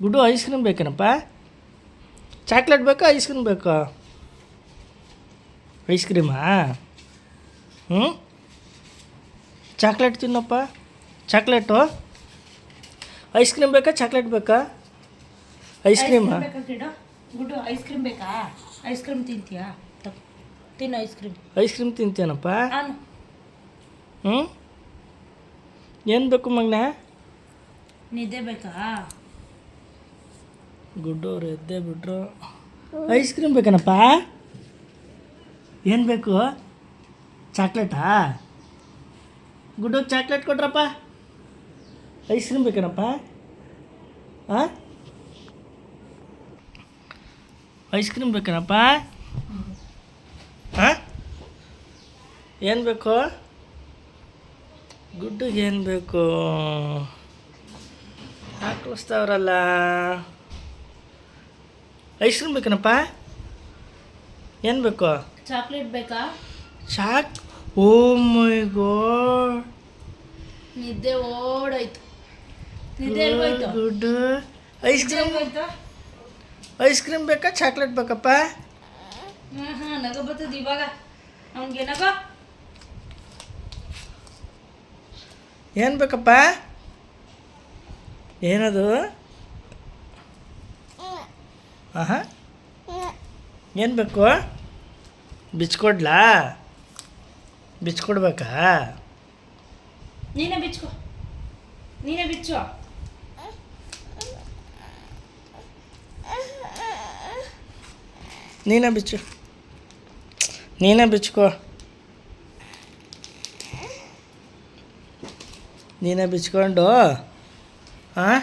ಗುಡ್ಡು ice cream ಬೇಕೇನಪ್ಪ? Chocolate ಬೇಕಾ ice cream ಬೇಕಾ? ಐಸ್ ಕ್ರೀಮಾ? ಹ್ಞೂ, ಚಾಕ್ಲೇಟ್ ತಿನ್ನಪ್ಪ. ಚಾಕ್ಲೇಟು ಐಸ್ ಕ್ರೀಮ್ ಬೇಕಾ ಚಾಕ್ಲೇಟ್ ಬೇಕಾ? ಐಸ್ ಕ್ರೀಮಾ? ಗುಡ್ಡು ಐಸ್ ಕ್ರೀಮ್ ಬೇಕಾ? ಐಸ್ ಕ್ರೀಮ್ ತಿಂತೀಯಾ? ತಿನ್ನು ಐಸ್ ಕ್ರೀಮ್. ಐಸ್ ಕ್ರೀಮ್ ತಿಂತೇನಪ್ಪ? ನಾನು ಹ್ಞೂ, ಏನು ಬೇಕು ಮಗನ? ನಿದ್ದೆ ಬೇಕಾ? ಗುಡ್ಡು ಅವ್ರು ಎದ್ದೇ ಬಿಟ್ರು. ಐಸ್ ಕ್ರೀಮ್ ಬೇಕೇನಪ್ಪ? ಏನು ಬೇಕು? ಚಾಕ್ಲೇಟಾ? ಗುಡ್ಡು ಚಾಕ್ಲೇಟ್ ಕೊಟ್ರಪ್ಪ. ಐಸ್ ಕ್ರೀಮ್ ಬೇಕೇನಪ್ಪ? ಹಾಂ, ಐಸ್ ಕ್ರೀಮ್ ಬೇಕೇನಪ್ಪ? ಹಾಂ, ಏನು ಬೇಕು? ಗುಡ್ಡುಗೆ ಏನು ಬೇಕು? ಹಾಕಿಸ್ತಾವ್ರಲ್ಲ. ಐಸ್ ಕ್ರೀಮ್ ಬೇಕೇನಪ್ಪ? ಏನು ಬೇಕು? ಚಾಕ್ಲೇಟ್ ಬೇಕಾ? ಓ ಮೈ ಗಾಡ್, ನಿದ್ದೆ ಓಡೋಯ್ತು. ನಿದ್ದೆ ಎಲ್ಗೋಯ್ತು? ಗುಡ್. ಐಸ್ ಕ್ರೀಮ್ ಬೇಕಾ ಚಾಕ್ಲೇಟ್ ಬೇಕಪ್ಪ? ಹಾಂ ನಗು ಬರ್ತದೆ ಇವಾಗ ಅವ್ನಿಗೆ. ನಗೋ. ಏನು ಬೇಕಪ್ಪ? ಏನದು? ಹಾಂ, ಏನು ಬೇಕು? ಬಿಚ್ಕೊಡ್ಲಾ? ಬಿಚ್ಕೊಡ್ಬೇಕಾ? ನೀನೇ ಬಿಚ್ಚು. ನೀನೇ ಬಿಚ್ಚು. ನೀನೇ ಬಿಚ್ಕೋ. ನೀನೇ ಬಿಚ್ಕೊಂಡು ಹಾಂ,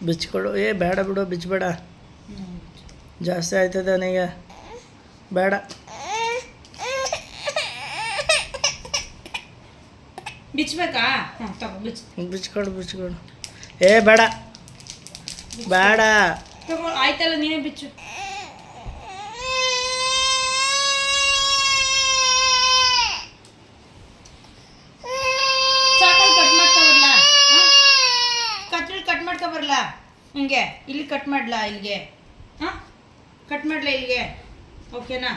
ಬಿಚ್ಕೊಡು. ಬೇಡ ಬಿಡು, ಬಿಚ್ಚಬೇಡ, ಜಾಸ್ತಿ ಆಯ್ತದೆ ನನಗೆ. ಬೇಡ. ಬಿಚ್ಚಬೇಕಾ? ಹಾಂ ತಗೋ ಬಿಚ್ಚು. ಬಿಚ್ಕೊಡು. ಬೇಡ ಬೇಡ. ತಗೋ ಆಯ್ತಲ್ಲ, ನೀನೇ ಬಿಚ್ಚು. ಚಾಕಲ್ ಕಟ್ ಮಾಡ್ಕೊ ಬರಲಾ? ಕತ್ರಿಲಿ ಕಟ್ ಮಾಡ್ಕೊ ಬರಲಾ? ಹಿಂಗೆ ಇಲ್ಲಿ ಕಟ್ ಮಾಡಲಾ? ಇಲ್ಲಿಗೆ ಹಾಂ ಕಟ್ ಮಾಡಲಾ? ಇಲ್ಲಿಗೆ ಓಕೆನಾ?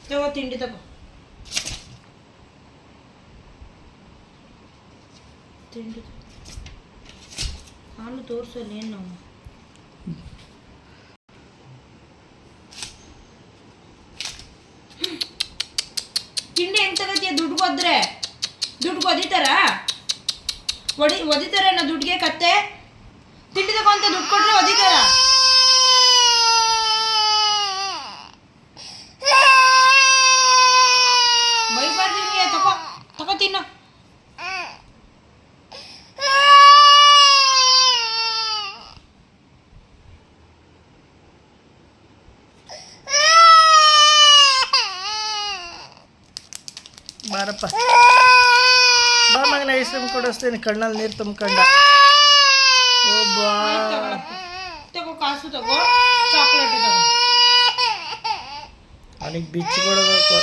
ತಗೋ ತಿಂಡಿ ತಗೋ. ತಿಂಡಿ ಹಾಲು ತೋರಿಸಲ್ಲ ಏನು? ತಿಂಡಿ ಹೆಂಗೆ ತಗೋತೀಯ? ದುಡ್ಡು ಒದಿತಾರ? ಒದಿತಾರೇನೋ ದುಡ್ಡಿಗೆ? ಕತ್ತೆ ತಿಂಡಿ ತಗೋ ಅಂತ ದುಡ್ಡು ಕೊಟ್ರೆ ಒದಿತಾರ? ಬೈಬಾರ್ದು ನಿಮಗೆ. ತಗೋ ತಿನ್ನು. ಬಾರಪ್ಪ, ಬಾ ಮಗನ, ಐಸ್ ಕ್ರೀಮ್ ಕೊಡಿಸ್ತೀನಿ. ಕಣ್ಣಲ್ಲಿ ನೀರು ತುಂಬ್ಕೊಂಡ. ಓ ಬಾ. ತಗೋ ಕಾಸು ತಗೋ, ಚಾಕ್ಲೇಟ್ ತಗೋ. ಅವನಿಗೆ ಬಿಚ್ಚಿ ಕೊಡಬೇಕು.